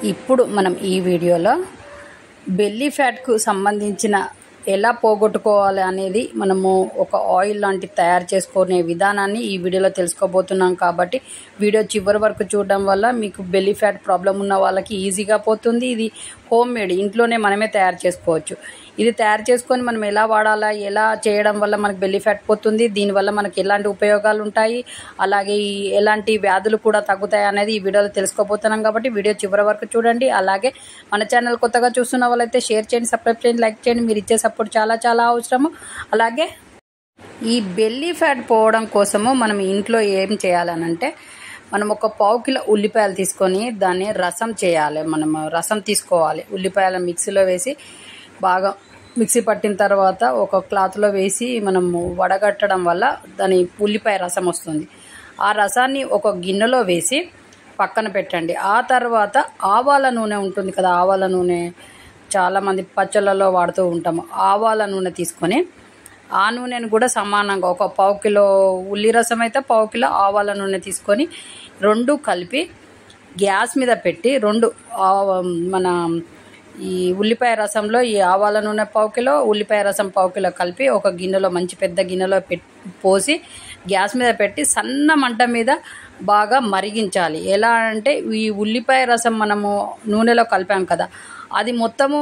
ఇప్పుడు మనం ఈ వీడియోలో బెల్లీ ఫ్యాట్కు సంబంధించిన ఎలా పోగొట్టుకోవాలి అనేది మనము ఒక ఆయిల్ లాంటి తయారు చేసుకునే విధానాన్ని ఈ వీడియోలో తెలుసుకోబోతున్నాం. కాబట్టి వీడియో చివరి వరకు చూడడం వల్ల మీకు బెల్లీ ఫ్యాట్ ప్రాబ్లం ఉన్న వాళ్ళకి ఈజీగా పోతుంది. ఇది హోమ్ మేడ్, ఇంట్లోనే మనమే తయారు చేసుకోవచ్చు. ఇది తయారు చేసుకొని మనం ఎలా వాడాలా, ఎలా చేయడం వల్ల మనకు బెల్లీ ఫ్యాట్ పోతుంది, దీనివల్ల మనకి ఎలాంటి ఉపయోగాలు ఉంటాయి, అలాగే ఎలాంటి వ్యాధులు కూడా తగ్గుతాయి అనేది ఈ వీడియోలో తెలుసుకోబోతున్నాం. కాబట్టి వీడియో చివరి వరకు చూడండి. అలాగే మన ఛానల్ కొత్తగా చూస్తున్న వాళ్ళైతే షేర్ చేయండి, సబ్స్క్రైబ్ చేయండి, లైక్ చేయండి. మీరు ఇచ్చే సపోర్ట్ చాలా చాలా అవసరము. అలాగే ఈ బెల్లీ ఫ్యాట్ పోవడం కోసము మనం ఇంట్లో ఏం చేయాలనంటే, మనం ఒక పావు కిలో ఉల్లిపాయలు తీసుకొని దాన్ని రసం చేయాలి. మనం రసం తీసుకోవాలి. ఉల్లిపాయల మిక్సీలో వేసి బాగా మిక్సీ పట్టిన తర్వాత ఒక క్లాత్లో వేసి మనము వడగట్టడం వల్ల దాని ఉల్లిపాయ రసం వస్తుంది. ఆ రసాన్ని ఒక గిన్నెలో వేసి పక్కన పెట్టండి. ఆ తర్వాత ఆవాల నూనె ఉంటుంది కదా, ఆవాల నూనె చాలామంది పచ్చళ్ళలో వాడుతూ ఉంటాము. ఆవాల నూనె తీసుకొని ఆ నూనెను కూడా సమానంగా ఒక పావు కిలో ఉల్లి రసం అయితే పావు కిలో ఆవాల నూనె తీసుకొని రెండు కలిపి గ్యాస్ మీద పెట్టి మన ఈ ఉల్లిపాయ రసంలో ఈ ఆవాల నూనె పావు కిలో, ఉల్లిపాయ రసం పావు కిలో కలిపి ఒక గిన్నెలో, మంచి పెద్ద గిన్నెలో పోసి గ్యాస్ మీద పెట్టి సన్న మంట మీద బాగా మరిగించాలి. ఎలా అంటే ఈ ఉల్లిపాయ రసం మనము నూనెలో కలిపాం కదా, అది మొత్తము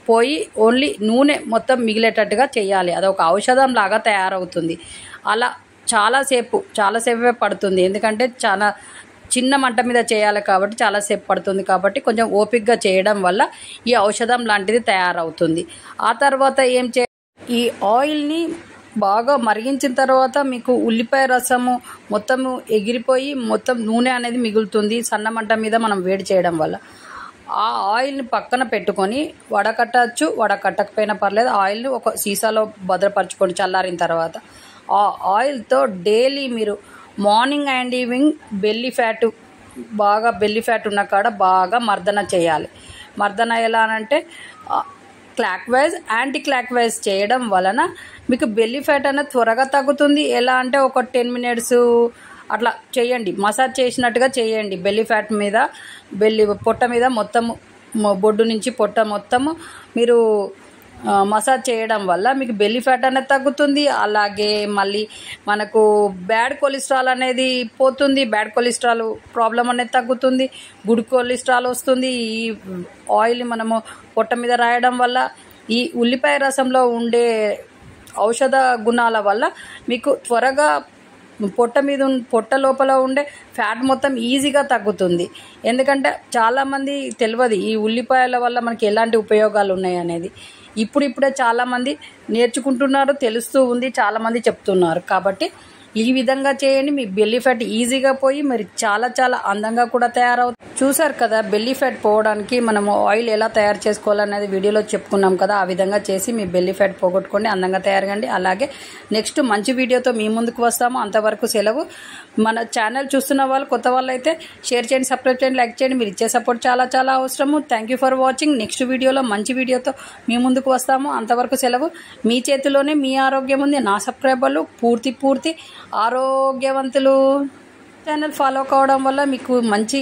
పోయి ఓన్లీ నూనె మొత్తం మిగిలేటట్టుగా చేయాలి. అదొక ఔషధం లాగా తయారవుతుంది. అలా చాలాసేపే పడుతుంది. ఎందుకంటే చాలా చిన్న మంట మీద చేయాలి కాబట్టి చాలాసేపు పడుతుంది. కాబట్టి కొంచెం ఓపికగా చేయడం వల్ల ఈ ఔషధం లాంటిది తయారవుతుంది. ఆ తర్వాత ఏం ఈ ఆయిల్ని బాగా మరిగించిన తర్వాత మీకు ఉల్లిపాయ రసము మొత్తము ఎగిరిపోయి మొత్తం నూనె అనేది మిగులుతుంది సన్న మంట మీద మనం వేడి చేయడం వల్ల. ఆ ఆయిల్ని పక్కన పెట్టుకొని వడకట్టచ్చు, వడకట్టకపోయినా పర్లేదు. ఆయిల్ని ఒక సీసాలో భద్రపరచుకొని చల్లారిన తర్వాత ఆ ఆయిల్తో డైలీ మీరు morning and evening belly fat ఉన్న కాడ బాగా మర్దన చేయాలి. మర్దన ఎలా అంటే clock wise, anti clock wise చేయడం వలన మీకు బెల్లీ ఫ్యాట్ అనేది త్వరగా తగ్గుతుంది. ఎలా అంటే ఒక 10 minutes అట్లా చేయండి, మసాజ్ చేసినట్టుగా చేయండి. బెల్లీ ఫ్యాట్ మీద, పొట్ట మీద మొత్తము, బొడ్డు నుంచి పొట్ట మొత్తము మీరు మసాజ్ చేయడం వల్ల మీకు బెల్లీ ఫ్యాట్ అనేది తగ్గుతుంది. అలాగే మళ్ళీ మనకు బ్యాడ్ కొలెస్ట్రాల్ అనేది పోతుంది. బ్యాడ్ కొలెస్ట్రాల్ ప్రాబ్లం అనేది తగ్గుతుంది. గుడ్ కొలెస్ట్రాల్ వస్తుంది. ఈ ఆయిల్ మనము పొట్ట మీద రాయడం వల్ల, ఈ ఉల్లిపాయ రసంలో ఉండే ఔషధ గుణాల వల్ల మీకు త్వరగా పొట్ట లోపల ఉండే ఫ్యాట్ మొత్తం ఈజీగా తగ్గుతుంది. ఎందుకంటే చాలామంది తెలియదు ఈ ఉల్లిపాయల వల్ల మనకి ఎలాంటి ఉపయోగాలు ఉన్నాయి అనేది. ఇప్పుడిప్పుడే చాలామంది నేర్చుకుంటున్నారు, తెలుస్తూ ఉంది, చాలామంది చెప్తున్నారు. కాబట్టి ఈ విధంగా చేయండి. మీ బెల్లీ ఫ్యాట్ ఈజీగా పోయి మరి చాలా చాలా అందంగా కూడా తయారవుతుంది. చూసారు కదా, బెల్లీ ఫ్యాట్ పోవడానికి మనము ఆయిల్ ఎలా తయారు చేసుకోవాలనేది వీడియోలో చెప్పుకున్నాం కదా. ఆ విధంగా చేసి మీ బెల్లీ ఫ్యాట్ పోగొట్టుకోండి, అందంగా తయారుగండి. అలాగే నెక్స్ట్ మంచి వీడియోతో మీ ముందుకు వస్తాము. అంతవరకు సెలవు. మన ఛానల్ చూస్తున్న వాళ్ళు, కొత్త వాళ్ళు అయితే షేర్ చేయండి, సబ్స్క్రైబ్ చేయండి, లైక్ చేయండి. మీరు ఇచ్చే సపోర్ట్ చాలా చాలా అవసరము. Thank you for watching. Next వీడియోలో మంచి వీడియోతో మీ ముందుకు వస్తాము. అంతవరకు సెలవు. మీ చేతిలోనే మీ ఆరోగ్యం ఉంది. నా సబ్స్క్రైబర్లు పూర్తి ఆరోగ్యవంతులు. ఛానల్ ఫాలో కావడం వల్ల మీకు మంచి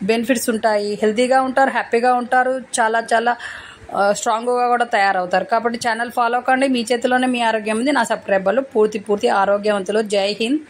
బెనిఫిట్స్ ఉంటాయి. హెల్తీగా ఉంటారు, హ్యాపీగా ఉంటారు, చాలా చాలా స్ట్రాంగ్గా కూడా తయారవుతారు. కాబట్టి ఛానల్ ఫాలో కండి. మీ చేతిలోనే మీ ఆరోగ్యం ఉంది. నా సబ్స్క్రైబర్లు పూర్తి ఆరోగ్యవంతులు. జై హింద్.